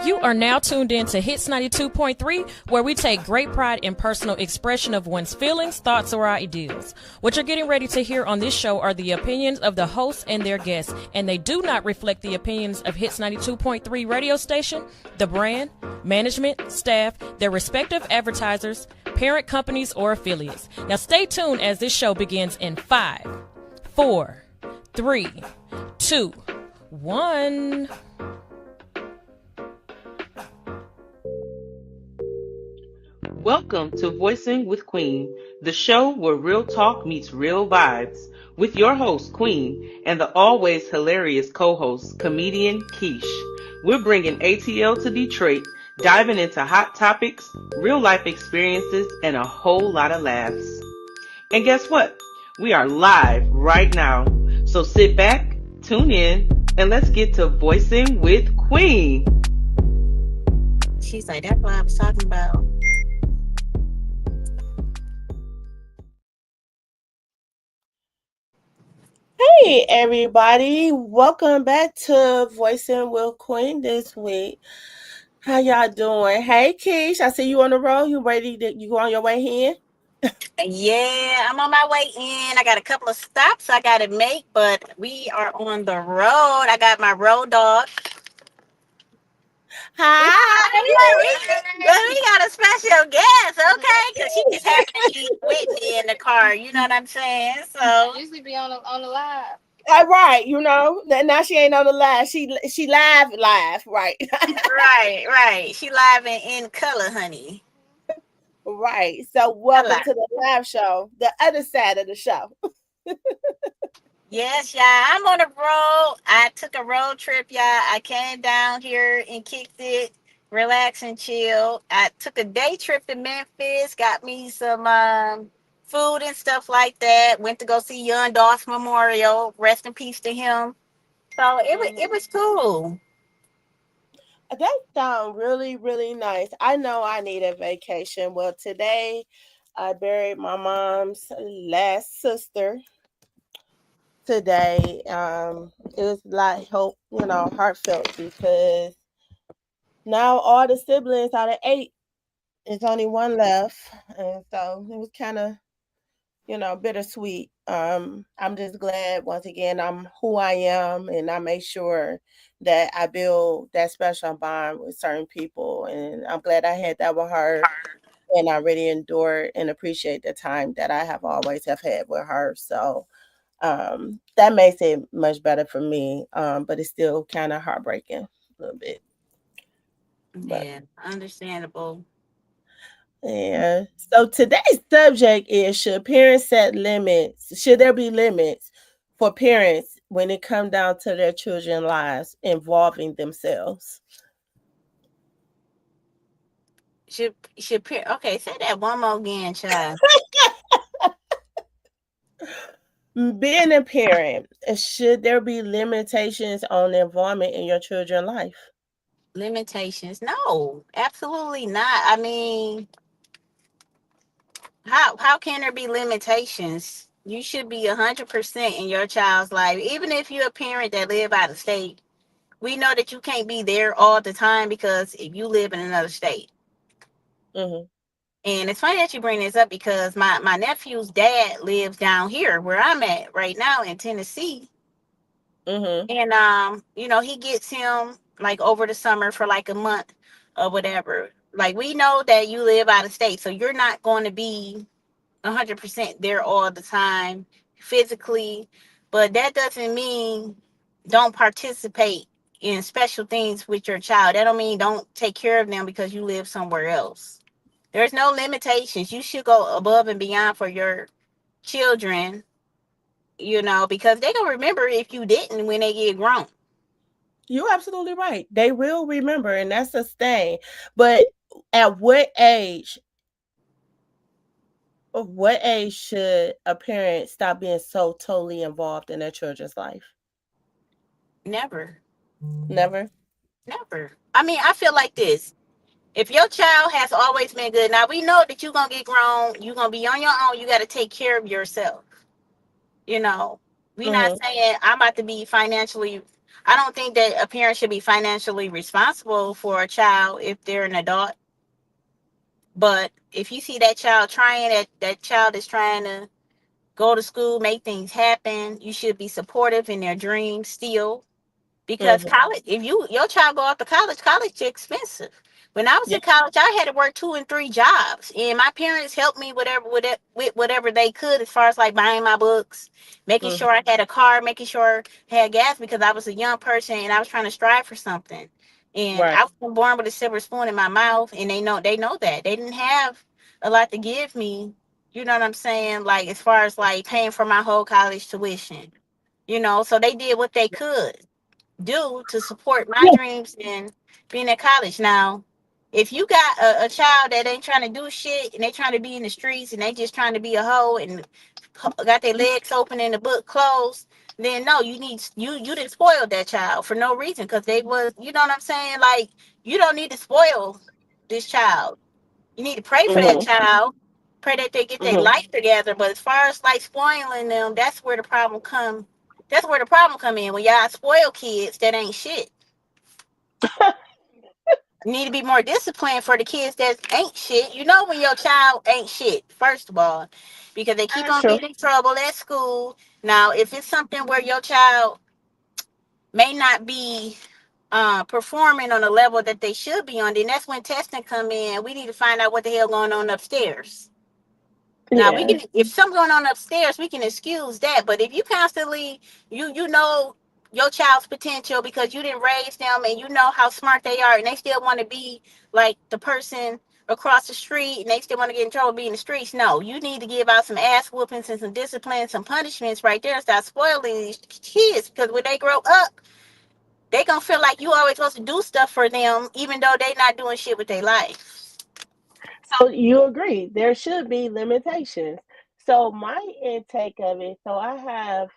You are now tuned in to Hits 92.3, where we take great pride in personal expression of one's feelings, thoughts, or ideals. What you're getting ready to hear on this show are the opinions of the hosts and their guests, and they do not reflect the opinions of Hits 92.3 radio station, the brand, management, staff, their respective advertisers, parent companies, or affiliates. Now stay tuned as this show begins in 5, 4, 3, 2, 1. Welcome to Voicing with Queen, the show where real talk meets real vibes, with your host, Queen, and the always hilarious co-host, comedian Kesh. We're bringing ATL to Detroit, diving into hot topics, real life experiences, and a whole lot of laughs. And guess what? We are live right now. So sit back, tune in, and let's get to Voicing with Queen. She's like, that's what I was talking about. Hey everybody, welcome back to Voicing with Queen this week. How y'all doing? Hey Kesh, I see you on the road. You ready to you on your way in? Yeah, I'm on my way in. I got a couple of stops I gotta make, but we are on the road. I got my road dog. Hi. We got a special guest, okay? Because she just happened to be with me in the car. You know what I'm saying? So usually be on the live. All right, you know now she ain't on the live. She live, right? right. She live in color, honey. Right. So welcome to the live show, the other side of the show. Yes, yeah, I'm on the road. I took a road trip, yeah. I came down here and kicked it, relax and chill. I took a day trip to Memphis, got me some food and stuff like that. Went to go see Young Dolph Memorial. Rest in peace to him. So it was cool. That sounds really, really nice. I know I need a vacation. Well, today I buried my mom's last sister. Today, it was like heartfelt because now all the siblings out of 8, it's only one left, and so it was kind of bittersweet. I'm just glad once again I'm who I am, and I make sure that I build that special bond with certain people, and I'm glad I had that with her, and I really endured and appreciate the time that I have always have had with her. So that makes it much better for me, but it's still kind of heartbreaking a little bit. Yeah, understandable. Yeah. So today's subject is, should parents set limits? Should there be limits for parents when it comes down to their children's lives involving themselves? Should okay, say that one more again, child. Being a parent, should there be limitations on involvement in your children's life? Limitations? No, absolutely not. I mean, how can there be limitations? You should be 100% in your child's life, even if you're a parent that live out of state. We know that you can't be there all the time because if you live in another state. Mm-hmm. And it's funny that you bring this up because my nephew's dad lives down here where I'm at right now in Tennessee. Mm-hmm. And he gets him like over the summer for like a month or whatever. Like, we know that you live out of state, so you're not going to be 100% there all the time physically, but that doesn't mean don't participate in special things with your child. That don't mean don't take care of them because you live somewhere else. There's no limitations. You should go above and beyond for your children, because they gonna remember if you didn't when they get grown. You're absolutely right. They will remember, and that's a thing. But at what age should a parent stop being so totally involved in their children's life? Never. Never. I mean, I feel like this. If your child has always been good, now we know that you're going to get grown. You're going to be on your own. You got to take care of yourself. We're not saying I'm about to be financially I don't think that a parent should be financially responsible for a child if they're an adult. But if you see that child trying, that child is trying to go to school, make things happen, you should be supportive in their dreams still. Because Mm-hmm. college, if your child go off to college is expensive. When I was Yeah. in college, I had to work 2 and 3 jobs, and my parents helped me with whatever they could, as far as like buying my books, making Mm-hmm. sure I had a car, making sure I had gas, because I was a young person and I was trying to strive for something. And Right. I was born with a silver spoon in my mouth, and they know that they didn't have a lot to give me. You know what I'm saying? Like, as far as like paying for my whole college tuition. So they did what they could do to support my dreams and being at college. Now, if you got a child that ain't trying to do shit and they trying to be in the streets and they just trying to be a hoe and got their legs open and the book closed, then no, you didn't spoil that child for no reason, because they was, you know what I'm saying? Like, you don't need to spoil this child. You need to pray for that Mm-hmm. child, pray that they get their Mm-hmm. life together. But as far as like spoiling them, that's where the problem come. That's where the problem come in, when y'all spoil kids that ain't shit. You need to be more disciplined for the kids that ain't shit. You know when your child ain't shit, first of all, because they keep That's on true. getting in trouble at school. Now, if it's something where your child may not be performing on a level that they should be on, then that's when testing come in. We need to find out what the hell going on upstairs. Now, we Yeah. can, if something's going on upstairs, we can excuse that. But if you constantly, you know your child's potential because you didn't raise them and you know how smart they are, and they still want to be like the person across the street, and they still want to get in trouble being in the streets. No, you need to give out some ass whoopings and some discipline, some punishments right there, and start spoiling these kids, because when they grow up, they gonna feel like you always supposed to do stuff for them, even though they not doing shit with their life. So you agree there should be limitations. So my intake of it, so I have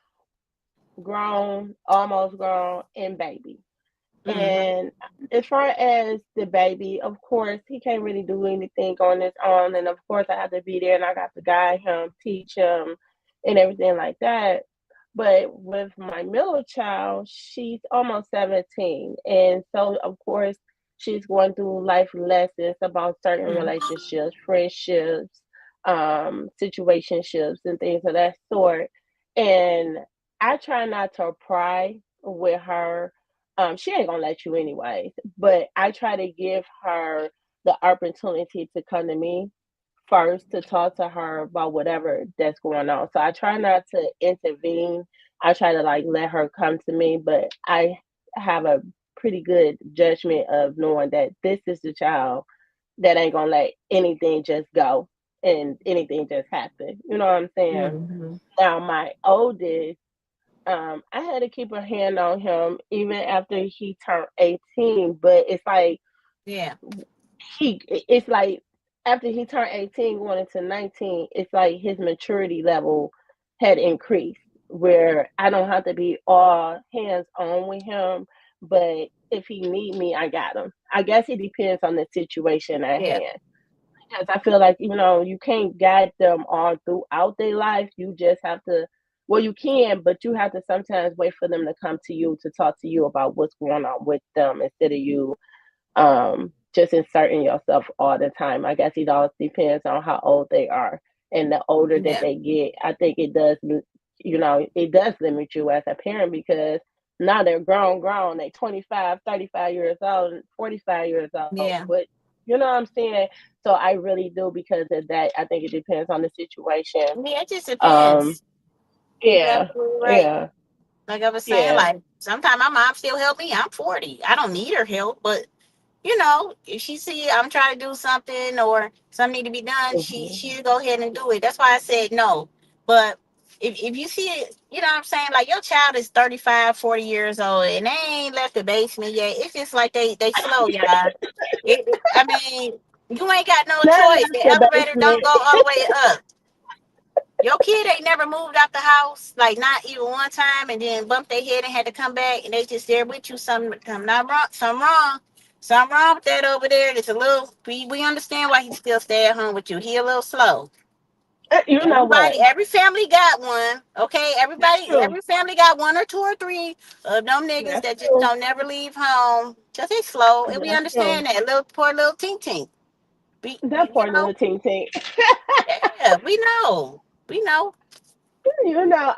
grown, almost grown, and baby. Mm-hmm. And as far as the baby, of course, he can't really do anything on his own. And of course, I have to be there and I got to guide him, teach him, and everything like that. But with my middle child, she's almost 17. And so, of course, she's going through life lessons about certain Mm-hmm. relationships, friendships, situationships, and things of that sort. And I try not to pry with her. She ain't gonna let you anyways, but I try to give her the opportunity to come to me first to talk to her about whatever that's going on. So I try not to intervene. I try to like let her come to me, but I have a pretty good judgment of knowing that this is the child that ain't gonna let anything just go and anything just happen. You know what I'm saying? Mm-hmm. Now my oldest, I had to keep a hand on him even after he turned 18. But it's like Yeah. it's like after he turned 18, going into 19, it's like his maturity level had increased where I don't have to be all hands on with him. But if he need me, I got him. I guess it depends on the situation at Yeah. hand. Because I feel like, you can't guide them all throughout their life. You just have to, well, you can, but you have to sometimes wait for them to come to you to talk to you about what's going on with them instead of you just inserting yourself all the time. I guess it all depends on how old they are. And the older that Yeah. they get, I think it does limit you as a parent because now they're grown. They 25, 35 years old, 45 years old. Yeah. But you know what I'm saying? So I really do because of that. I think it depends on the situation. Yeah, it just Um, depends. You're yeah, absolutely right. yeah, Like I was saying, yeah. like sometimes my mom still help me. I'm 40. I don't need her help, but if she see I'm trying to do something or something need to be done, Hmm. she'll go ahead and do it. That's why I said no. But if you see it, you know what I'm saying? Like your child is 35, 40 years old and they ain't left the basement yet. It's just like they slow, y'all. I mean, you ain't got no Not choice. The like the elevator don't basement. go all the way up. Your kid ain't never moved out the house, like not even one time, and then bumped their head and had to come back, and they just there with you. Something not wrong, something wrong with that over there. It's a little. We understand why he still stay at home with you. He a little slow. You know what? Every family got one. Okay, That's true. every family got one or two or three of them niggas That's that just true. don't never leave home. Just they slow, and we That's true. understand that little poor little tink tink. That You poor know, little tink tink. yeah, we know. You know,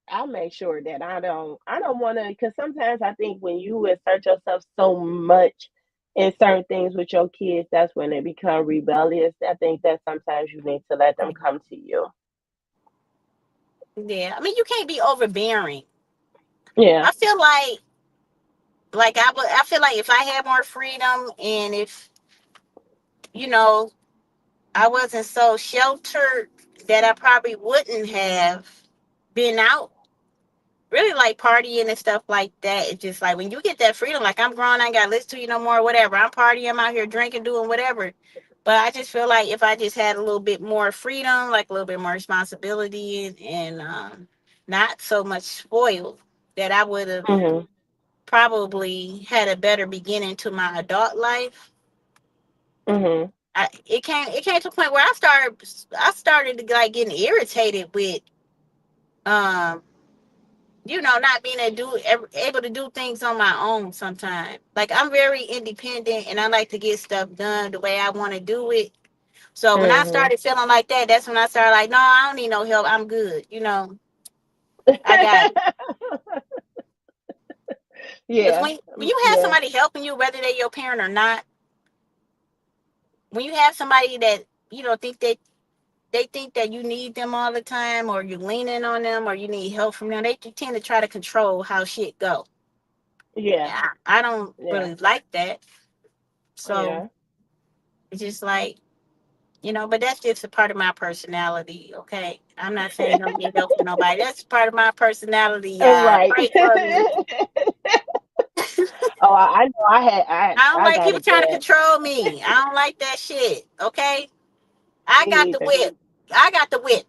I make sure that I don't want to, because sometimes I think when you insert yourself so much in certain things with your kids, that's when they become rebellious. I think that sometimes you need to let them come to you. Yeah, I mean, you can't be overbearing. Yeah. I feel like I feel like if I had more freedom and if you know I wasn't so sheltered, that I probably wouldn't have been out really like partying and stuff like that. It's just like when you get that freedom, like I'm grown, I ain't got to listen to you no more, whatever. I'm partying, I'm out here drinking, doing whatever. But I just feel like if I just had a little bit more freedom, like a little bit more responsibility and not so much spoiled, that I would have Mhm. probably had a better beginning to my adult life. Mhm. It came to a point where I started to like getting irritated with um not being able to do things on my own sometimes. Like I'm very independent and I like to get stuff done the way I want to do it. So when I Mhm. started feeling like that, that's when I started like, no, I don't need no help. I'm good. I got it. Because Yeah. when you have Yeah. somebody helping you, whether they're your parent or not, when you have somebody that think that they think that you need them all the time, or you're leaning on them, or you need help from them, they tend to try to control how shit go. Yeah. I don't Yeah. really like that. So Yeah. it's just like, but that's just a part of my personality, okay? I'm not saying don't get help from nobody. That's part of my personality, y'all. Right. Pray for me. Oh, I know. I had. I I don't I like got people it trying to bad. control me. I don't like that shit, okay? I Me got the neither. whip. I got the whip.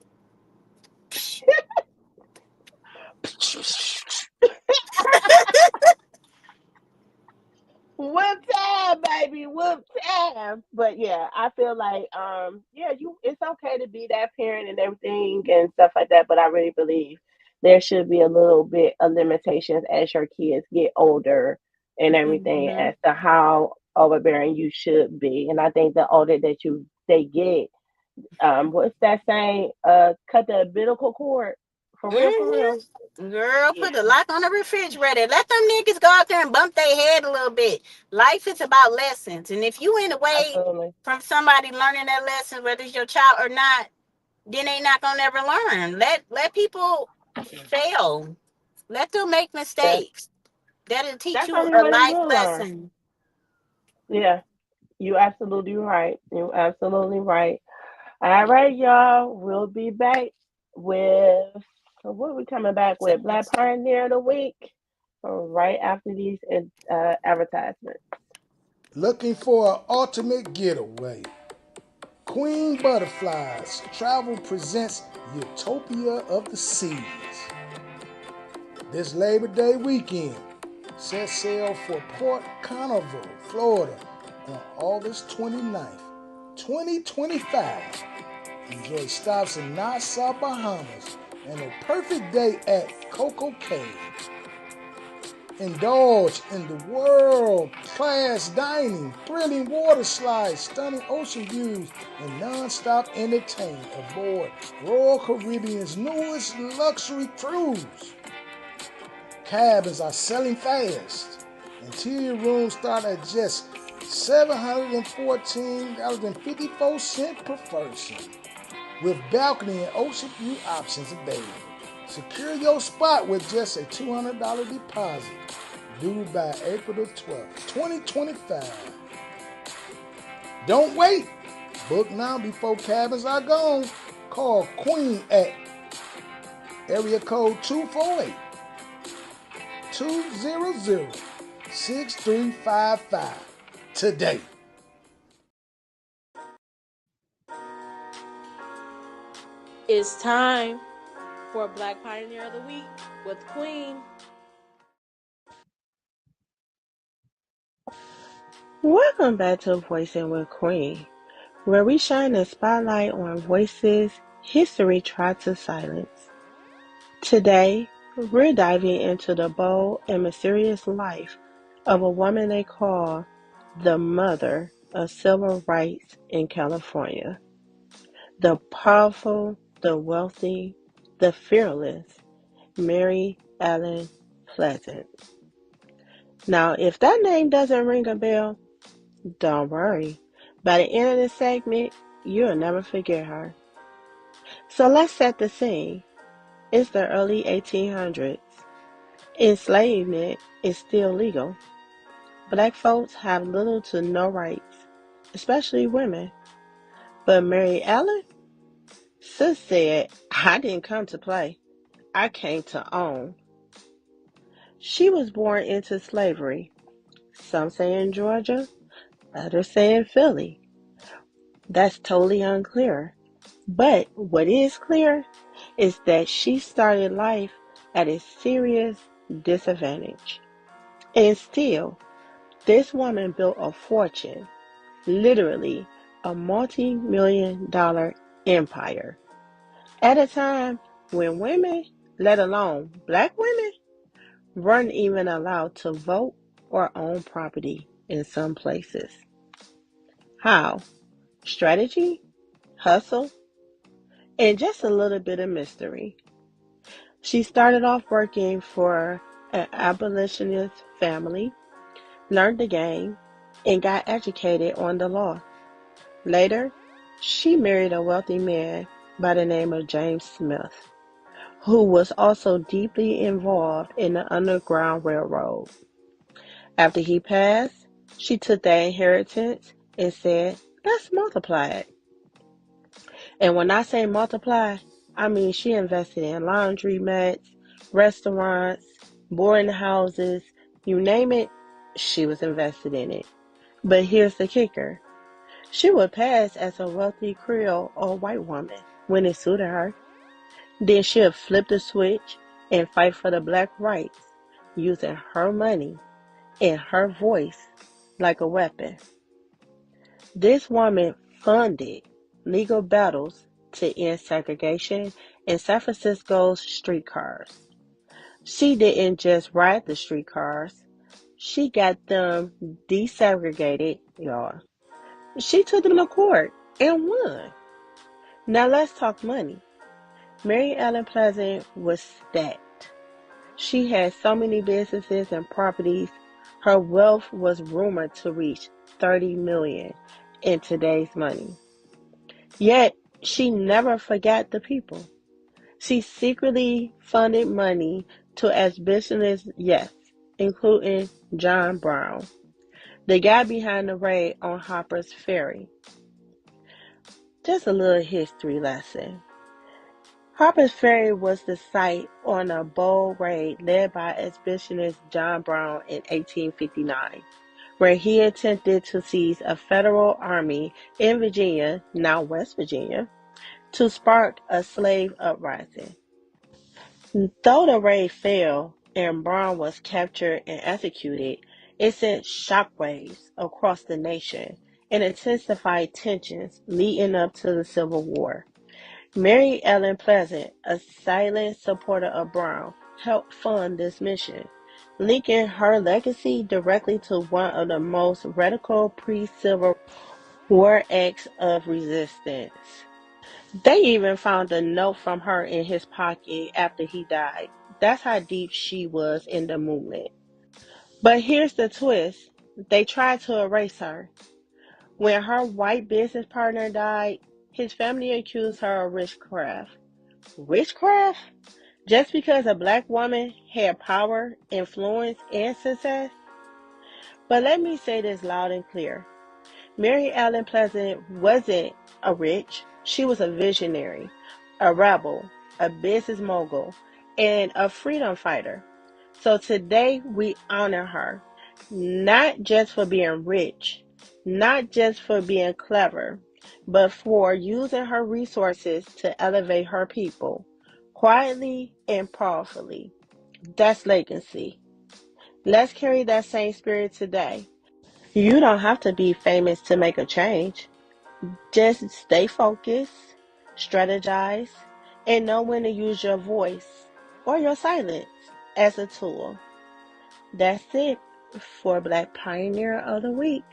Whoop time, baby, whoop time. But yeah, I feel like yeah, it's okay to be that parent and everything and stuff like that, but I really believe there should be a little bit of limitations as your kids get older and everything Hmm. as to how overbearing you should be. And I think the older that they get, what's that saying? Cut the umbilical cord. For real, for real. Girl, Yeah, put the lock on the refrigerator. Let them niggas go out there and bump their head a little bit. Life is about lessons. And if you in the way absolutely. from somebody learning that lesson, whether it's your child or not, then they not gonna ever learn. Let people fail. Let them make That mistakes. That'll teach that's the you only a way they life will learn. lesson. Yeah. You absolutely right. You absolutely right. All right, y'all. We'll be back with, so what are we coming back with? Black Pioneer of the Week, right after these advertisements. Looking for an ultimate getaway? Queen Butterflies Travel presents Utopia of the Seas. This Labor Day weekend, set sail for Port Canaveral, Florida on August 29th, 2025. Enjoy stops in Nassau, Bahamas, and a perfect day at Coco Cay. Indulge in the world-class dining, thrilling water slides, stunning ocean views, and non-stop entertainment aboard Royal Caribbean's newest luxury cruise. Cabins are selling fast. Interior rooms start at just $714.54 per person, with balcony and ocean view options available. Secure your spot with just a $200 deposit, due by April the 12th, 2025. Don't wait. Book now before cabins are gone. Call Queen at area code 248-200-6355 today. It's time for Black Pioneer of the Week with Queen. Welcome back to Voicing with Queen, where we shine the spotlight on voices history tried to silence. Today, we're diving into the bold and mysterious life of a woman they call the mother of civil rights in California. The powerful, the wealthy, the fearless Mary Ellen Pleasant. Now, if that name doesn't ring a bell, don't worry. By the end of this segment, you'll never forget her. So let's set the scene. It's the early 1800s. Enslavement is still legal. Black folks have little to no rights, especially women. But Mary Ellen? Sis said, I didn't come to play. I came to own. She was born into slavery. Some say in Georgia, others say in Philly. That's totally unclear. But what is clear is that she started life at a serious disadvantage. And still, this woman built a fortune, literally a multi-million-dollar empire, at a time when women, let alone black women, weren't even allowed to vote or own property in some places. How? Strategy? Hustle? And just a little bit of mystery. She started off working for an abolitionist family, learned the game, and got educated on the law. Later, she married a wealthy man by the name of James Smith, who was also deeply involved in the Underground Railroad. After he passed, she took the inheritance and said, let's multiply it. And when I say multiply, I mean she invested in laundromats, restaurants, boarding houses, you name it, she was invested in it. But here's the kicker. She would pass as a wealthy Creole or white woman when it suited her. Then she'll flip the switch and fight for the black rights, using her money and her voice like a weapon. This woman funded legal battles to end segregation in San Francisco's streetcars. She didn't just ride the streetcars, she got them desegregated, y'all. She took them to court and won. Now let's talk money. Mary Ellen Pleasant was stacked. She had so many businesses and properties. Her wealth was rumored to reach $30 million in today's money. Yet, she never forgot the people. She secretly funded money to abolitionists, yes, including John Brown, the guy behind the raid on Harper's Ferry. Just a little history lesson. Harper's Ferry was the site on a bold raid led by abolitionist John Brown in 1859, where he attempted to seize a federal army in Virginia, now West Virginia, to spark a slave uprising. Though the raid failed and Brown was captured and executed, it sent shockwaves across the nation and intensified tensions leading up to the Civil War. Mary Ellen Pleasant, a silent supporter of Brown, helped fund this mission, linking her legacy directly to one of the most radical pre-Civil War acts of resistance. They even found a note from her in his pocket after he died. That's how deep she was in the movement. But here's the twist. They tried to erase her. When her white business partner died, his family accused her of witchcraft. Witchcraft? Just because a black woman had power, influence, and success? But let me say this loud and clear. Mary Ellen Pleasant wasn't a witch. She was a visionary, a rebel, a business mogul, and a freedom fighter. So today we honor her, not just for being rich, not just for being clever, but for using her resources to elevate her people, quietly and powerfully. That's legacy. Let's carry that same spirit today. You don't have to be famous to make a change. Just stay focused, strategize, and know when to use your voice or your silence as a tool. That's it for Black Pioneer of the Week.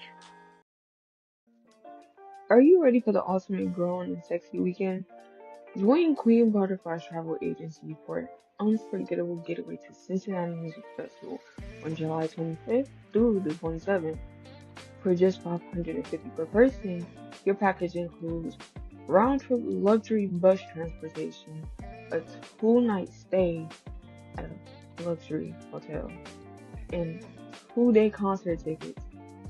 Are you ready for the ultimate grown and sexy weekend? Join Queen Butterfly's travel agency for an unforgettable getaway to Cincinnati Music Festival on July 25th through the 27th. For just $550 per person, your package includes round-trip luxury bus transportation, a two-night stay at a luxury hotel, and two-day concert tickets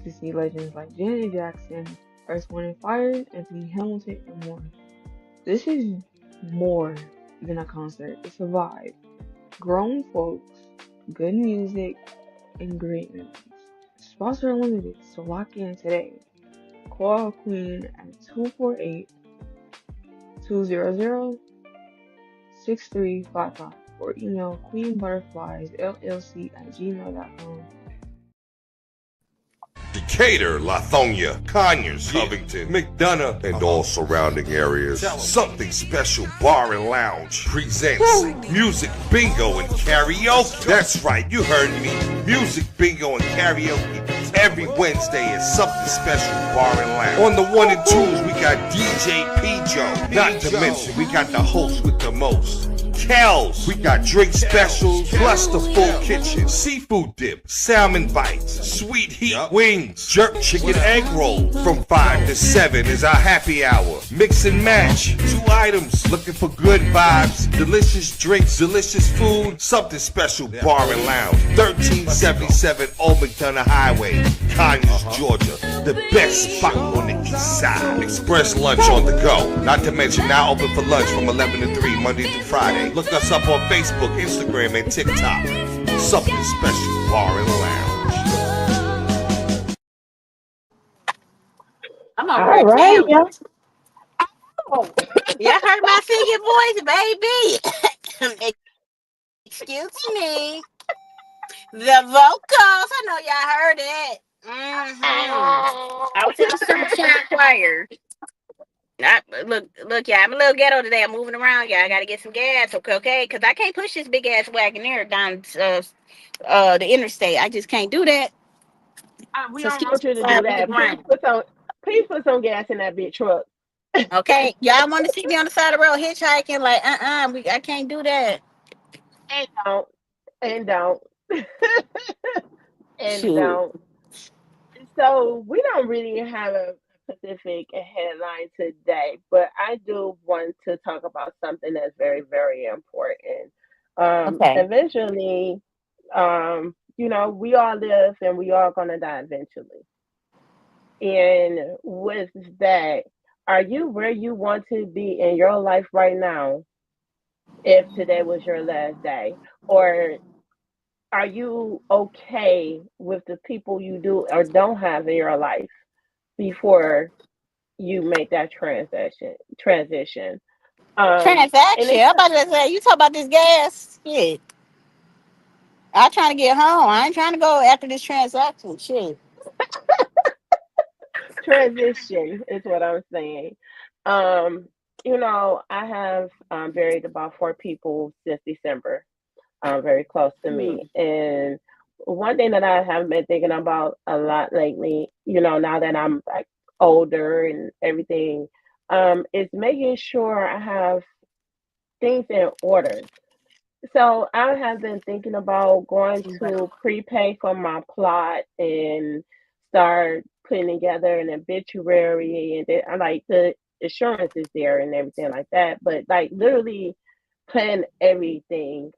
to see legends like Janet Jackson, Earth, Wind & Fire, Anthony Hamilton, and more. This is more than a concert, it's a vibe. Grown folks, good music, and great memories. Spots are limited, so lock in today. Call Queen at 248-200-6355 or email queenbutterfliesllc@gmail.com. Decatur, Lithonia, Conyers, Covington, McDonough, and all surrounding areas. Something Special Bar and Lounge presents Music Bingo and Karaoke. That's right, you heard me. Music Bingo and Karaoke every Wednesday at Something Special Bar and Lounge. On the 1 and 2s, we got DJ P-Joe. Not to mention, we got the host with the most, Kels. We got drink specials, plus the full kitchen, seafood dip, salmon bites, sweet heat wings, jerk chicken egg roll. From 5 to 7 is our happy hour. Mix and match, 2 items. Looking for good vibes, delicious drinks, delicious food. Something Special Bar and Lounge, 1377 Old McDonough Highway, Conyers, Georgia. The best spot on the east side. Express lunch on the go. Not to mention now open for lunch from 11 to 3 Monday through Friday. Look us up on Facebook, Instagram, and TikTok. Something Special Bar and Lounge. I'm over here right, jamming. Oh, Y'all heard my singing voice, baby. Excuse me. The vocals. I know y'all heard it. I was in the Sunshine Choir. Look, y'all. I'm a little ghetto today. I'm moving around, y'all. I gotta get some gas, okay? Because I can't push this big ass Wagoneer down the interstate. I just can't do that. we So don't excuse want you me to while I do move that. around. Please put some gas in that big truck. Okay, y'all want to see me on the side of the road hitchhiking? Like, I can't do that. And don't. And don't. And Shoot. don't. So we don't really have a specific headline today, but I do want to talk about something that's very, very important. Okay. Eventually, we all live and we all gonna die eventually. And with that, are you where you want to be in your life right now if today was your last day? Or are you okay with the people you do or don't have in your life before you make that transition? And Transaction. it's I'm about to say, you talk about this gas. Shit. I'm trying to get home. I ain't trying to go after this transaction. Shit. transition is what I'm saying. Um, I have buried about 4 people since December, very close to me. Mm. And one thing that I have been thinking about a lot lately, now that I'm like older and everything, is making sure I have things in order. So I have been thinking about going to prepay for my plot and start putting together an obituary, and then I like the insurance is there and everything like that. But like literally plan everything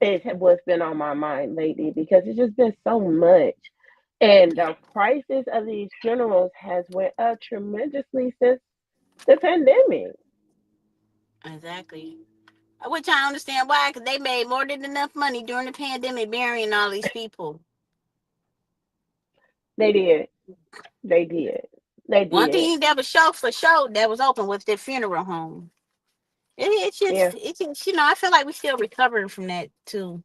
is what's been on my mind lately because it's just been so much. And the prices of these funerals has went up tremendously since the pandemic. Exactly. Which I understand why, because they made more than enough money during the pandemic burying all these people. They did. They did. They One did. thing that was show for show that was open was their funeral home. Yeah. It's just, I feel like we're still recovering from that too.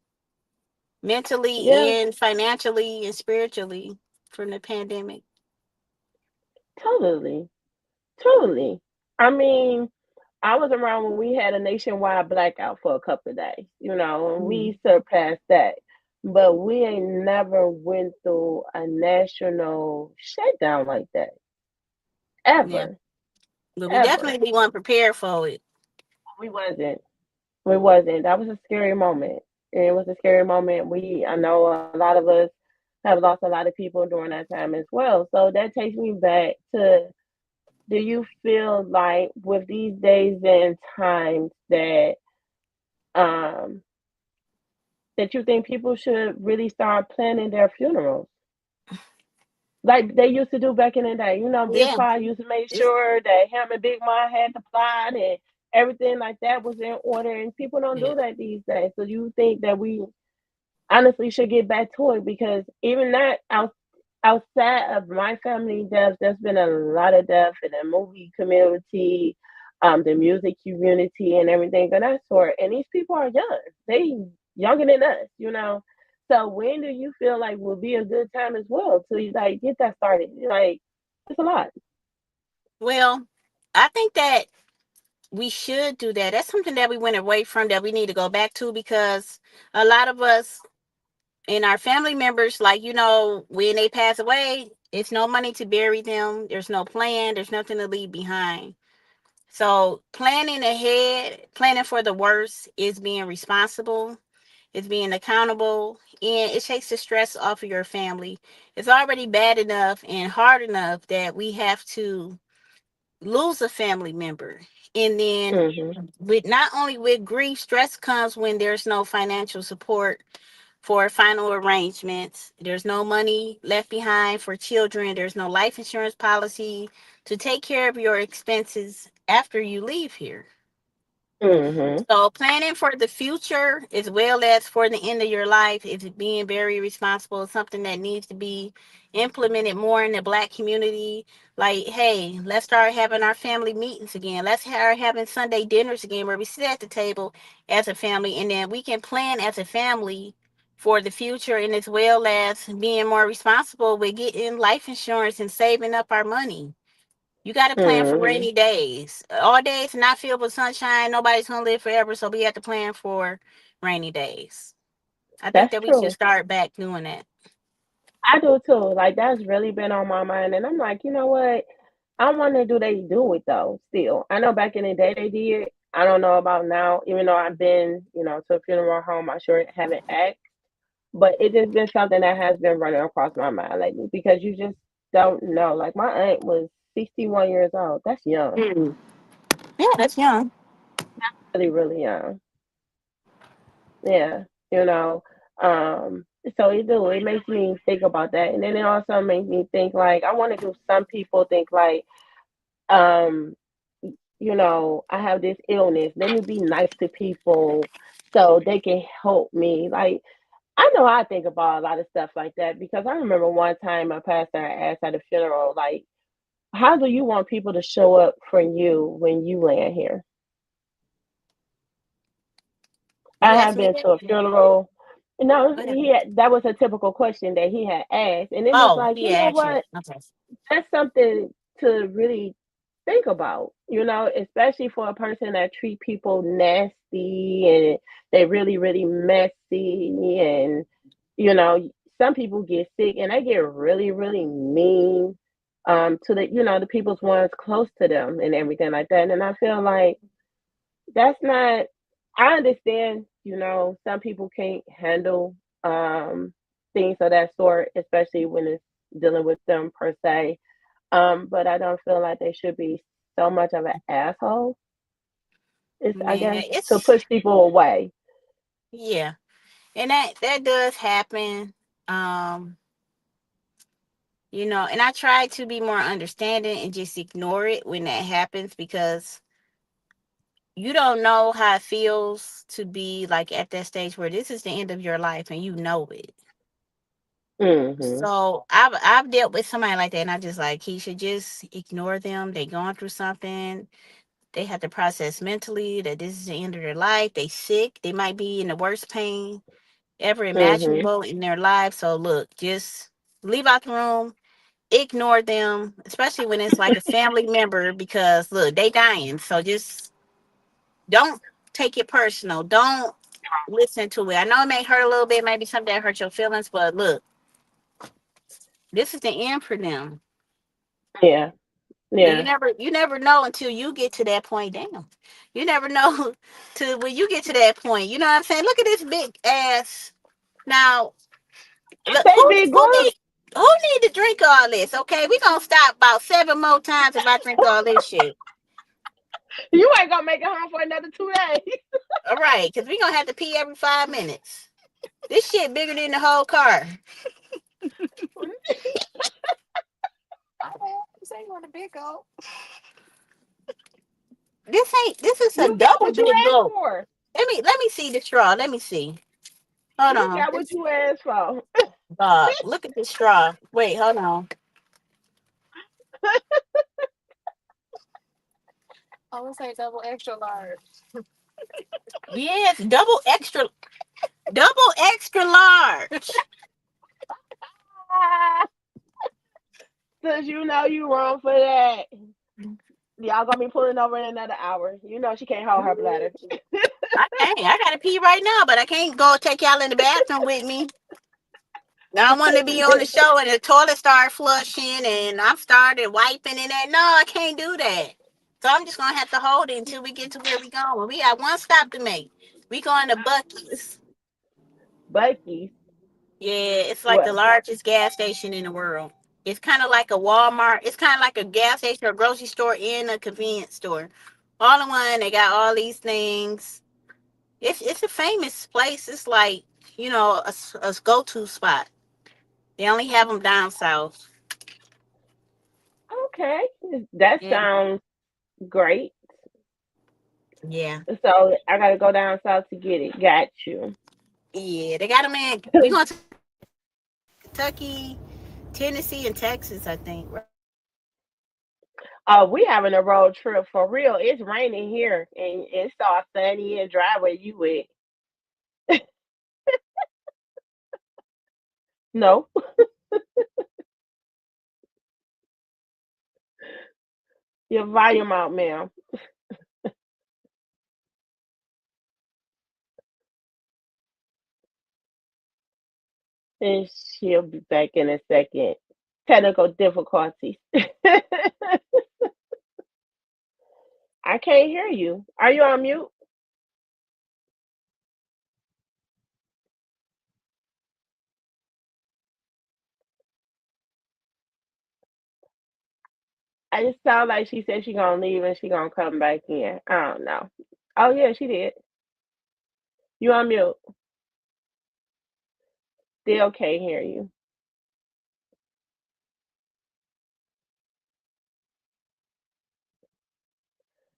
Yeah. Mentally and financially and spiritually from the pandemic. Totally. Totally. I mean, I was around when we had a nationwide blackout for a couple of days, and Mm, we surpassed that. But we ain't never went through a national shutdown like that. yeah, Ever. but we Ever. definitely weren't prepared for it. We wasn't. We wasn't. That was a scary moment. It was a scary moment. I know a lot of us have lost a lot of people during that time as well. So that takes me back to, do you feel like with these days and times um that you think people should really start planning their funerals like they used to do back in the day? Big Yeah, Pie used to make it's sure that him and Big Ma had the plot and everything like that was in order, and people don't yeah, do that these days. So you think that we honestly should get back to it? Because even that outside of my family deaths, there's been a lot of death in the movie community, the music community, and everything of that sort. And these people are young; they younger than us. So when do you feel like will be a good time as well to like get that started? Like it's a lot. well, I think that we should do that. That's something that we went away from that we need to go back to, because a lot of us and our family members, like, when they pass away, it's no money to bury them. There's no plan. There's nothing to leave behind. So planning ahead, planning for the worst, is being responsible. It's being accountable, and it takes the stress off of your family. It's already bad enough and hard enough that we have to lose a family member. And then Hmm. with not only with grief, stress comes when there's no financial support for final arrangements. There's no money left behind for children. There's no life insurance policy to take care of your expenses after you leave here. Hmm. So planning for the future as well as for the end of your life is being very responsible. It's something that needs to be implemented more in the Black community. Like, hey, let's start having our family meetings again. Let's start having Sunday dinners again where we sit at the table as a family, and then we can plan as a family for the future, and as well as being more responsible with getting life insurance and saving up our money. You got to plan for Hmm. rainy days. All days not filled with sunshine. Nobody's going to live forever. So we have to plan for rainy days. I think That's that we should true. start back doing that. I do too. Like that's really been on my mind, and I'm like, you know what? I wonder, do they do it though? Still, I know back in the day they did. I don't know about now. Even though I've been, to a funeral home, I sure haven't asked. But it has been something that has been running across my mind lately because you just don't know. Like my aunt was 61 years old. That's young, Mm. Yeah, that's young. really, really young. Yeah, you know. Um, so it do. It makes me think about that, and then it also makes me think like I want to do. Some people think like, um, I have this illness. Let me be nice to people so they can help me. Like, I know I think about a lot of stuff like that because I remember one time a pastor asked at a funeral, like, how do you want people to show up for you when you land here? You I asked have me been that? to a funeral. No, Whatever. that was a typical question that he had asked. And it was Oh, like, he you know asked you. what? Okay. That's something to really think about, especially for a person that treat people nasty and they really, really messy. And, you know, some people get sick and they get really, really mean to the people's ones close to them and everything like that. And I feel like that's not, I understand, some people can't handle things of that sort, especially when it's dealing with them per se. But I don't feel like they should be so much of an asshole. It's, I Yeah, guess, to it's, push people away. yeah. And that does happen. Um, and I try to be more understanding and just ignore it when that happens, because you don't know how it feels to be like at that stage where this is the end of your life and you know it. Mhm. So I've dealt with somebody like that, and I just like, he should just ignore them. They going through something. They have to process mentally that this is the end of their life. They sick. They might be in the worst pain ever Mhm. imaginable in their life. So look, just leave out the room ignore them, especially when it's like a family member, because look, they dying. So just don't take it personal. Don't listen to it. I know it may hurt a little bit, maybe something that hurt your feelings, but look, this is the end for them. Yeah. You Yeah. never know until you get to that point. Damn. You never know to when you get to that point. You know what I'm saying? Look at this big ass. Now, look, Say big girl. who need to drink all this? Okay, we gonna stop about 7 more times if I drink all this shit. You ain't gonna make it home for another 2 days. All right, because we gonna have to pee every 5 minutes. This shit bigger than the whole car. This ain't what a big gulp. This is a You got double what you big asked gulp. for. Let me see the straw. Let me see. Hold You on. got what you asked for. Look at the straw. Wait, hold on. Oh, it's like double extra large. Yes, double extra large. Since you know you wrong for that. Y'all gonna be pulling over in another hour. You know she can't hold her bladder. I gotta pee right now, but I can't go take y'all in the bathroom with me. Now I want to be on the show and the toilet started flushing and I'm started wiping and that. No, I can't do that. So I'm just gonna have to hold it until we get to where we going. We got one stop to make. We going to Bucky's. Bucky's. Yeah, it's like the What? largest gas station in the world. It's kind of like a Walmart. It's kind of like a gas station or a grocery store and a convenience store. All in one. They got all these things. It's a famous place. It's like, a go to spot. They only have them down south. Okay. That Yeah, sounds great. yeah, So I gotta go down south to get it. Got you. yeah. They got them in. We going to Kentucky, Tennessee, and Texas, I think. Right? We having a road trip for real. It's raining here and it's all sunny and dry where you at. No. Your volume out, ma'am. And she'll be back in a second. Technical difficulties. I can't hear you. Are you on mute? I just sound like she said she gonna leave and she gonna come back in. I don't know. Oh yeah, she did. You on mute. Still can't hear you.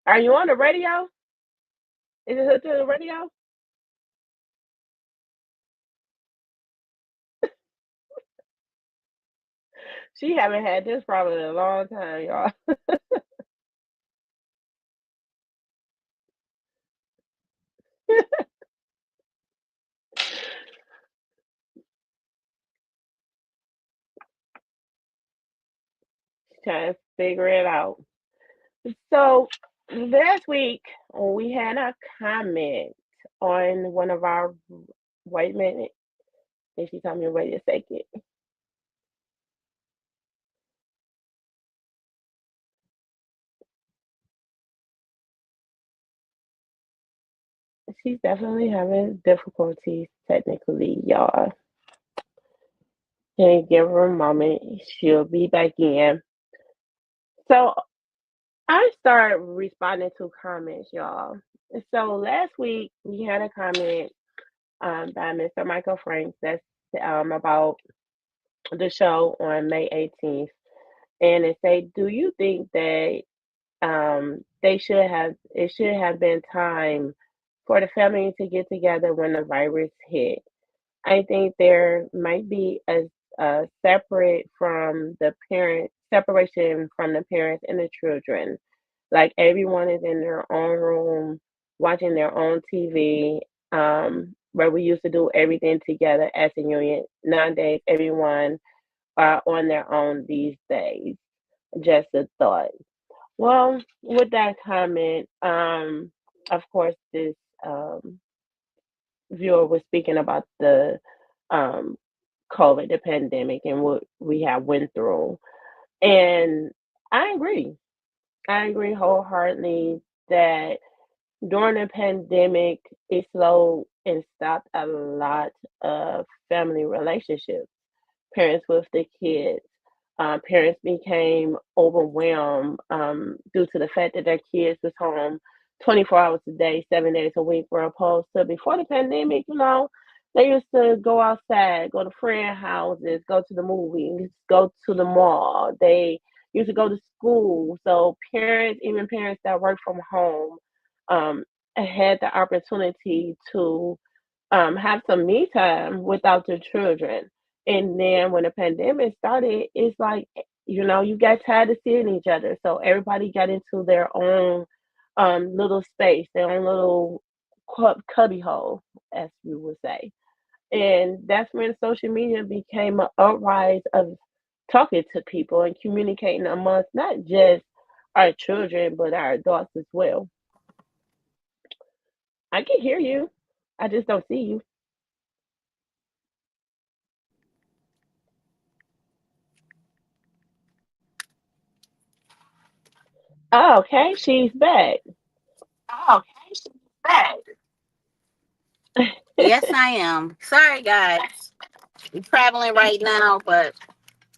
Are you on the radio? Is it hooked to the radio? She haven't had this problem in a long time, y'all. Trying to figure it out. So last week we had a comment on one of our wait a minute. And she told me to wait a second. She's definitely having difficulties technically, y'all. And give her a moment. She'll be back in. So I started responding to comments, y'all. So last week we had a comment by Mr. Michael Franks that's about the show on May 18th. And it say, do you think that it should have been time for the family to get together when the virus hit? I think there might be a separation from the parents and the children. Like everyone is in their own room watching their own TV. Where we used to do everything together as a union. Nowadays, everyone are on their own these days. Just a thought. Well, with that comment, of course, this um, viewer was speaking about the um, COVID, the pandemic, and what we have went through. And I agree. I agree wholeheartedly that during the pandemic, it slowed and stopped a lot of family relationships, parents with the kids. Parents became overwhelmed due to the fact that their kids was home 24 hours a day, 7 days a week, where opposed to before the pandemic, they used to go outside, go to friend houses, go to the movies, go to the mall. They used to go to school. So parents, even parents that work from home, um, had the opportunity to have some me time without the children. And then when the pandemic started, it's like, you got tired of seeing each other. So everybody got into their own little space, their own little cubby hole, as we would say. And that's when social media became an uprise of talking to people and communicating amongst not just our children, but our adults as well. I can hear you. I just don't see you. Oh, okay, she's back. Oh, okay, she's back. Yes, I am. Sorry, guys. We're traveling right now, but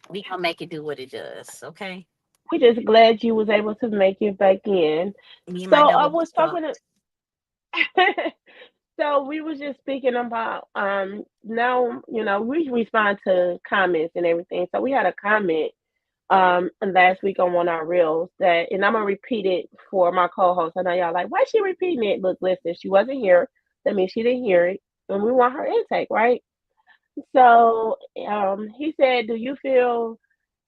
we gonna make it do what it does. Okay. We just glad you was able to make it back in. Me and So my I double was truck. talking to, so we was just speaking about now, we respond to comments and everything. So we had a comment last week on one of our reels that, and I'm gonna repeat it for my co-host. I know y'all like, why is she repeating it? Look, listen, she wasn't here. That means she didn't hear it. And we want her intake, right? So he said, do you feel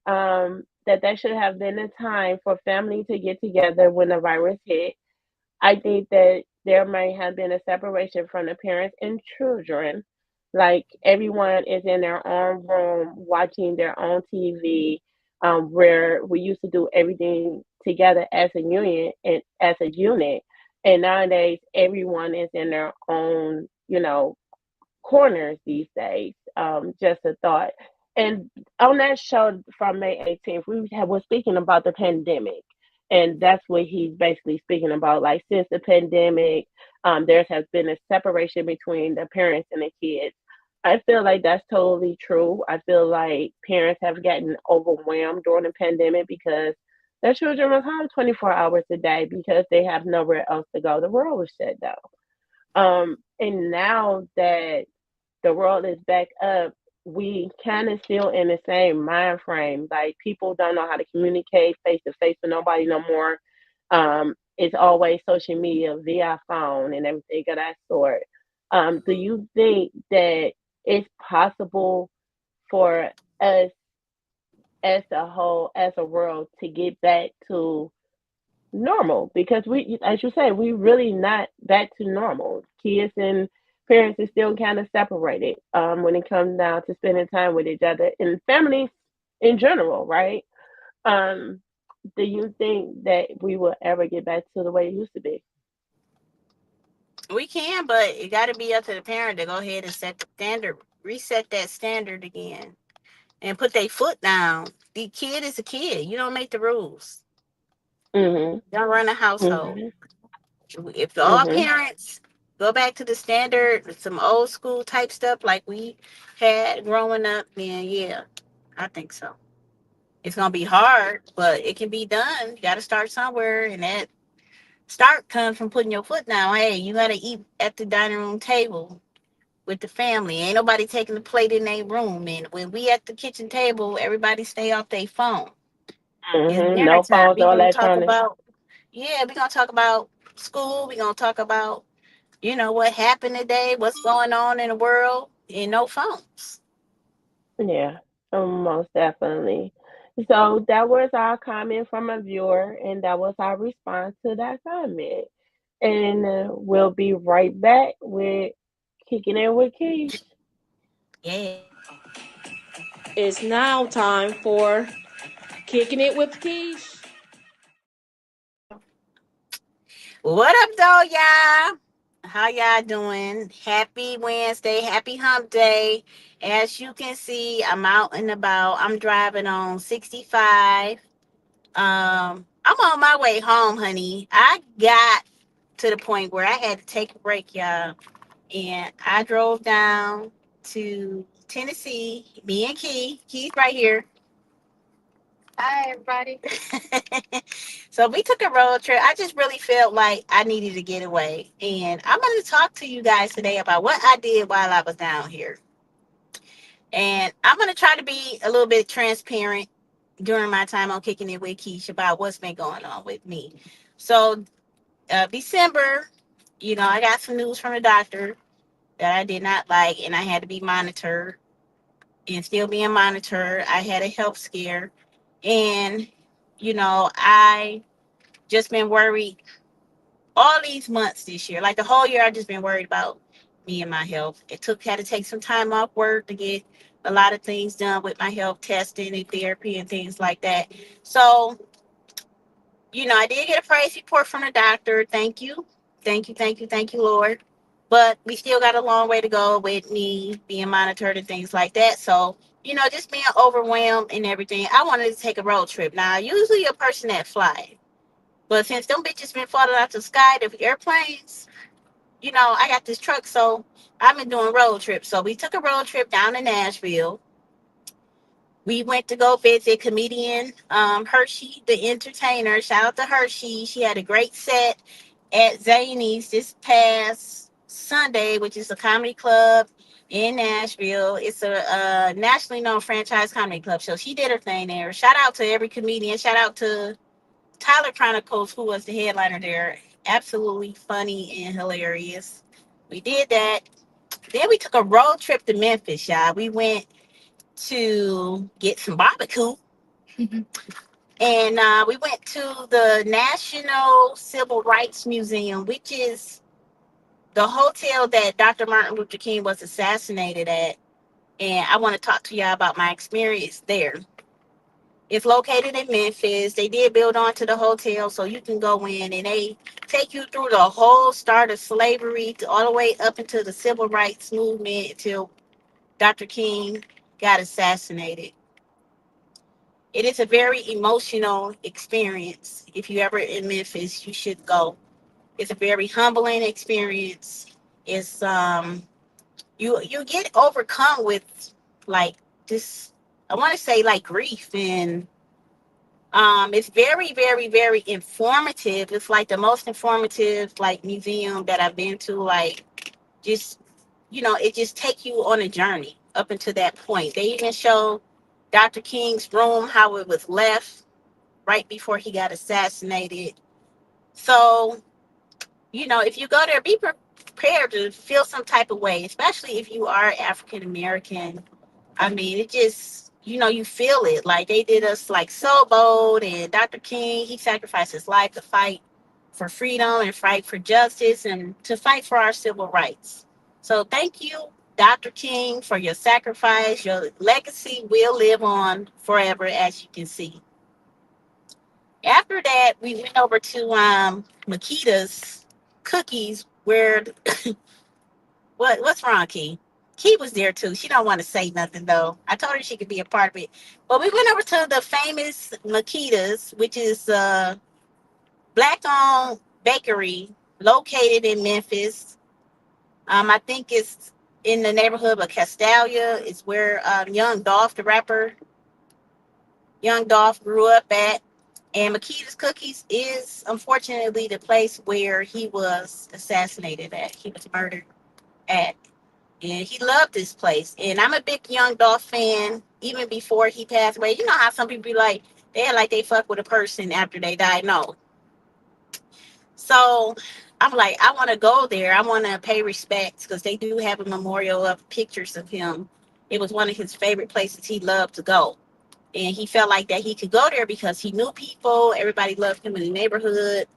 that there should have been a time for family to get together when the virus hit? I think that there may have been a separation from the parents and children. Like everyone is in their own room watching their own TV, where we used to do everything together as a union and as a unit. And nowadays, everyone is in their own, corners these days. Just a thought. And on that show from May 18th, was speaking about the pandemic, and that's what he's basically speaking about. Like since the pandemic, there has been a separation between the parents and the kids. I feel like that's totally true. I feel like parents have gotten overwhelmed during the pandemic because their children was home 24 hours a day because they have nowhere else to go. The world was shut down. And now that the world is back up, we kind of still in the same mind frame. Like people don't know how to communicate face to face with nobody no more. It's always social media via phone and everything of that sort. Do you think that it's possible for us as a whole, as a world, to get back to normal? Because we, as you say, we really not back to normal. Kids and parents are still kind of separated when it comes down to spending time with each other and families in general, right? Um, do you think that we will ever get back to the way it used to be? We can, but it got to be up to the parent to go ahead and set the standard, reset that standard again, and put their foot down. The kid is a kid. You don't make the rules. Mhm. You don't run a household. Mhm. If all Mhm. parents go back to the standard, some old school type stuff like we had growing up, then yeah, I think so. It's gonna be hard, but it can be done. You got to start somewhere, and that start comes from putting your foot down. Hey, you got to eat at the dining room table with the family. Ain't nobody taking the plate in their room. And when we at the kitchen table, everybody stay off their phone. It's Mhm. dinner No time. phones We or gonna talk electronics. about yeah, we gonna talk about school. We gonna talk about what happened today, what's going on in the world, and no phones. Yeah, most definitely. So that was our comment from a viewer, and that was our response to that comment. And we'll be right back with Kicking In with Keish. Yeah. It's now time for Kicking It with Kesh. What up, though, y'all? How y'all doing? Happy Wednesday. Happy hump day. As you can see, I'm out and about. I'm driving on 65. I'm on my way home, honey. I got to the point where I had to take a break, y'all. And I drove down to Tennessee. Me and Key's right here. Hi, everybody. So we took a road trip. I just really felt like I needed to get away. And I'm going to talk to you guys today about what I did while I was down here. And I'm going to try to be a little bit transparent during my time on Kicking It with Keish about what's been going on with me. So, December, I got some news from the doctor that I did not like, and I had to be monitored. And still being monitored, I had a health scare. And, I just been worried all these months this year. Like the whole year, I've just been worried about me and my health. Had to take some time off work to get a lot of things done with my health testing and therapy and things like that. So, I did get a praise report from the doctor. Thank you. Thank you, thank you, thank you, Lord. But we still got a long way to go with me being monitored and things like that. So, just being overwhelmed and everything, I wanted to take a road trip. Now, usually a person that flies. But since them bitches been falling out the sky, the airplanes, I got this truck, so I've been doing road trips. So we took a road trip down to Nashville. We went to go visit comedian Hershey, the entertainer. Shout out to Hershey. She had a great set at Zany's this past Sunday, which is a comedy club in Nashville. It's a nationally known franchise comedy club. So she did her thing there. Shout out to every comedian. Shout out to Tyler Chronicles, who was the headliner there. Absolutely funny and hilarious. We did that. Then we took a road trip to Memphis, y'all. We went to get some barbecue. And we went to the National Civil Rights Museum, which is the hotel that Dr. Martin Luther King was assassinated at. And I want to talk to y'all about my experience there. It's located in Memphis. They did build onto the hotel, so you can go in and they take you through the whole start of slavery all the way up into the civil rights movement until Dr. King got assassinated. It is a very emotional experience. If you ever in Memphis, you should go. It's a very humbling experience. It's you get overcome with like this, I want to say like grief, and it's very, very, very informative. It's like the most informative like museum that I've been to. Like just it just take you on a journey up until that point. They even show Dr. King's room, how it was left right before he got assassinated. So, if you go there, be prepared to feel some type of way, especially if you are African American. I mean, it just, you feel it. Like they did us like so bold, and Dr. King, he sacrificed his life to fight for freedom and fight for justice and to fight for our civil rights. So thank you, Dr. King, for your sacrifice. Your legacy will live on forever, as you can see. After that, we went over to Makita's Cookies, where what's wrong, Key? Key was there too. She don't want to say nothing though. I told her she could be a part of it. But we went over to the famous Makita's, which is a black-owned bakery located in Memphis. I think it's in the neighborhood of Castalia. It's where Young Dolph, the rapper, Young Dolph grew up at. And Makita's Cookies is unfortunately the place where he was assassinated at. He was murdered at. And he loved this place. And I'm a big Young Dolph fan, even before he passed away. You know how some people be like, they fuck with a person after they die? No. So I'm like, I want to go there. I want to pay respects because they do have a memorial of pictures of him. It was one of his favorite places he loved to go. And he felt like that he could go there because he knew people. Everybody loved him in the neighborhood.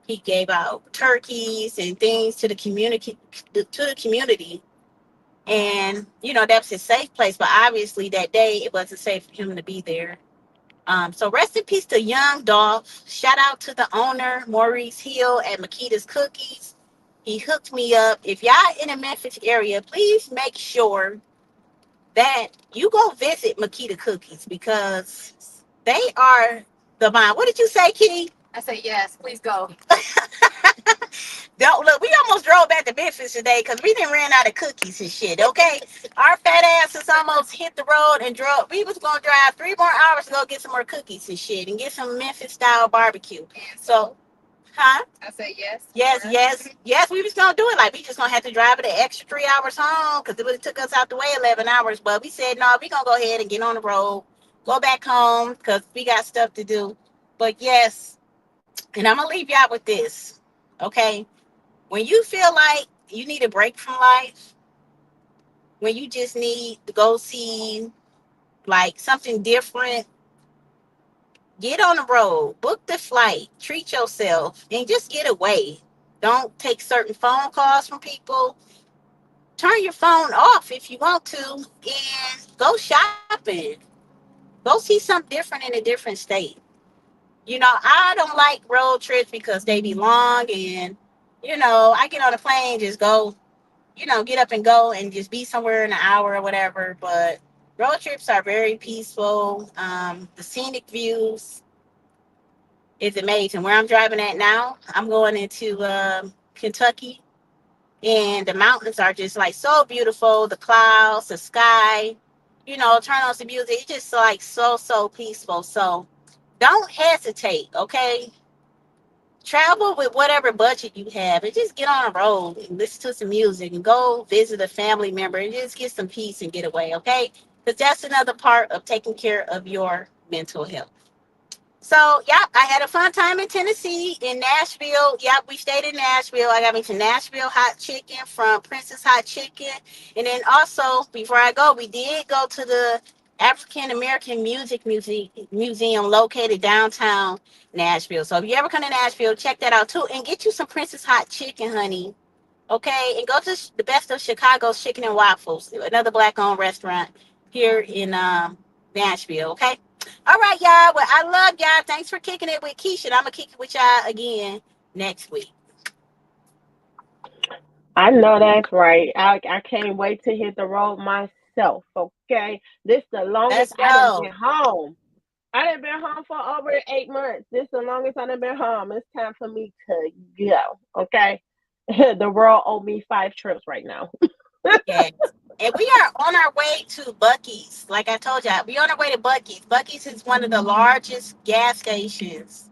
He gave out turkeys and things to the community. And that's his safe place. But obviously that day it wasn't safe for him to be there. So rest in peace to Young Dolph. Shout out to the owner, Maurice Hill at Makita's Cookies. He hooked me up. If y'all in the Memphis area, please make sure that you go visit Makita Cookies because they are the mine. What did you say, Key? I said yes. Please go. Don't look. We almost drove back to Memphis today because we didn't ran out of cookies and shit. Okay, our fat asses almost hit the road and drove. We was gonna drive 3 more hours to go get some more cookies and shit and get some Memphis style barbecue. So, huh? I said yes. Yes, yes, yes. We was gonna do it. Like we just gonna have to drive it an extra 3 hours home because it would have took us out the way 11 hours. But we said no. We gonna go ahead and get on the road, go back home because we got stuff to do. But yes, and I'm gonna leave y'all with this. Okay, when you feel like you need a break from life, when you just need to go see like something different, get on the road, book the flight, treat yourself, and just get away. Don't take certain phone calls from people. Turn your phone off if you want to and go shopping. Go see something different in a different state. I don't like road trips because they be long and, I get on a plane, just go get up and go and just be somewhere in an hour or whatever. But road trips are very peaceful. The scenic views is amazing. Where I'm driving at now, I'm going into Kentucky, and the mountains are just like so beautiful. The clouds, the sky, turn on some music. It's just like so peaceful. So don't hesitate, okay? Travel with whatever budget you have and just get on a road and listen to some music and go visit a family member and just get some peace and get away, okay? Because that's another part of taking care of your mental health. So, yep, I had a fun time in Tennessee, in Nashville. Yep, we stayed in Nashville. I got me to Nashville hot chicken from Princess Hot Chicken. And then also, before I go, we did go to the African American Museum located downtown Nashville. So if you ever come to Nashville, check that out too. And get you some Princess Hot Chicken, honey. Okay? And go to the Best of Chicago's Chicken and Waffles, another black owned restaurant here in Nashville. Okay? All right, y'all. Well, I love y'all. Thanks for kicking it with Keisha. I'm going to kick it with y'all again next week. I know that's right. I can't wait to hit the road myself. Okay, this the longest Let's I done go. been home. I done been home for over 8 months. This the longest I done been home. It's time for me to go. Okay, the world owe me 5 trips right now. Yes. And we are on our way to Buc-ee's. Like I told y'all, we on our way to Buc-ee's. Buc-ee's is one of the largest gas stations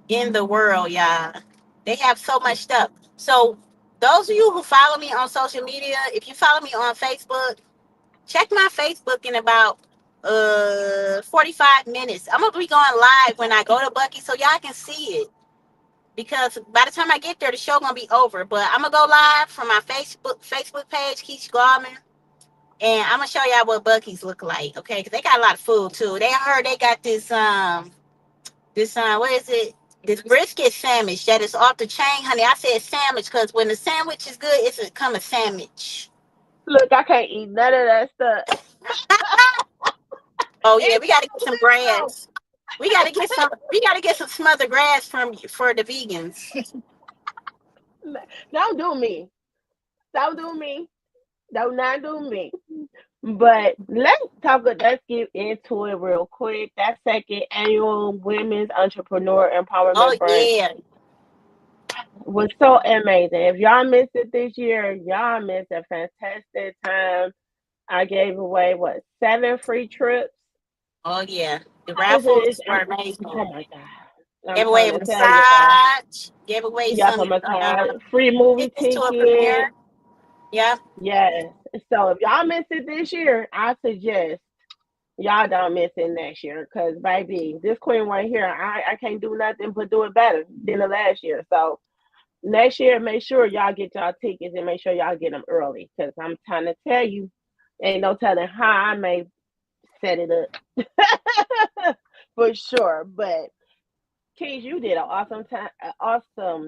in the world, y'all. They have so much stuff. So those of you who follow me on social media, if you follow me on Facebook, check my Facebook in about 45 minutes. I'm gonna be going live when I go to Buc-ee's so y'all can see it. Because by the time I get there, the show gonna be over. But I'm gonna go live from my Facebook page, Keisha Garman, and I'm gonna show y'all what Buc-ee's look like. Okay, because they got a lot of food too. They heard they got this what is it? This brisket sandwich that is off the chain, honey. I said sandwich because when the sandwich is good, it's become a sandwich. Look, I can't eat none of that stuff. Oh yeah, It's we gotta get too some little. grass. We gotta get some smothered grass for the vegans. Don't do me. Don't do me. Don't not do me. But let's get into it real quick. That second annual Women's Entrepreneur Oh Empowerment Brunch yeah. was so amazing. If y'all missed it this year, y'all missed a fantastic time. I gave away 7 free trips. Oh yeah. The This is raffles were amazing. oh my god. I'm Gave away trying a to tell you guys. massage. Gave away Yep, some I'm tired. Free movie tickets to a premiere. ticket. Yeah. Yes. So if y'all missed it this year, I suggest y'all don't miss it next year. Cause baby, this queen right here, I can't do nothing but do it better than the last year. So next year, make sure y'all get y'all tickets and make sure y'all get them early. Cause I'm trying to tell you, ain't no telling how I may set it up for sure. But Keys, you did an awesome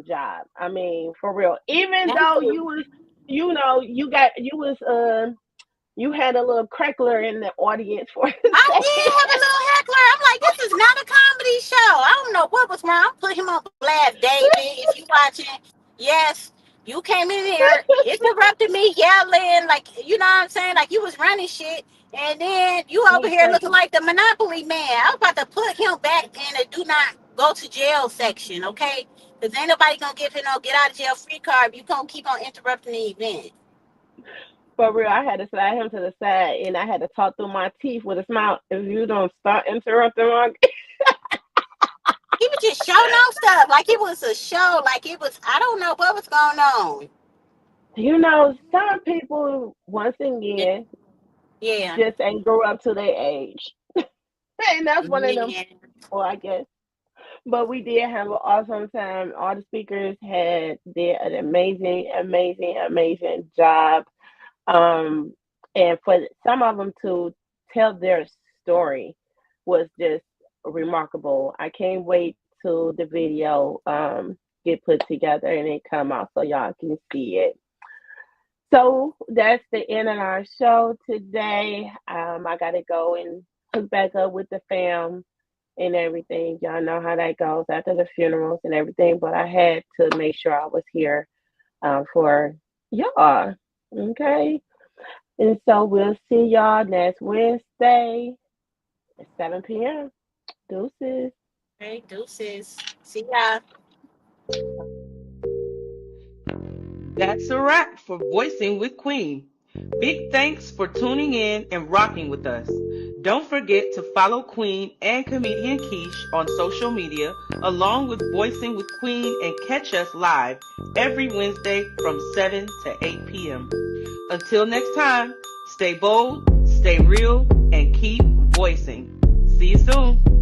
job. I mean, for real. Even Thank though you. you was, you was You had a little crackler in the audience for a I did have a second. little heckler. I'm like, this is not a comedy show. I don't know what was wrong. Put him on blast, David. If you watching, yes, you came in here, interrupted me, yelling, like, you know what I'm saying? Like you was running shit. And then you over He here looking crazy. like the Monopoly man. I was about to put him back in the do not go to jail section, okay? Because ain't nobody gonna give him no get out of jail free card if you gonna keep on interrupting the event. For real, I had to slide him to the side, and I had to talk through my teeth with a smile. If you don't start interrupting my, He was just showing off stuff like it was a show, like it was. I don't know what was going on. some people once again Yeah, just ain't grow up to their age, and that's one of them. yeah. Well, I guess. But we did have an awesome time. All the speakers did an amazing, amazing, amazing job. Um, and for some of them to tell their story was just remarkable. I can't wait till the video get put together and it come out so y'all can see it. So that's the end of our show today. I gotta go and hook back up with the fam and everything. Y'all know how that goes after the funerals and everything. But I had to make sure I was here for y'all. Okay. And so we'll see y'all next Wednesday at 7 p.m. Deuces. Hey, deuces. See ya. That's a wrap for Voicing with Queen. Big thanks for tuning in and rocking with us. Don't forget to follow Queen and comedian Kesh on social media, along with Voicing with Queen, and catch us live every Wednesday from 7 to 8 p.m. Until next time, stay bold, stay real, and keep voicing. See you soon.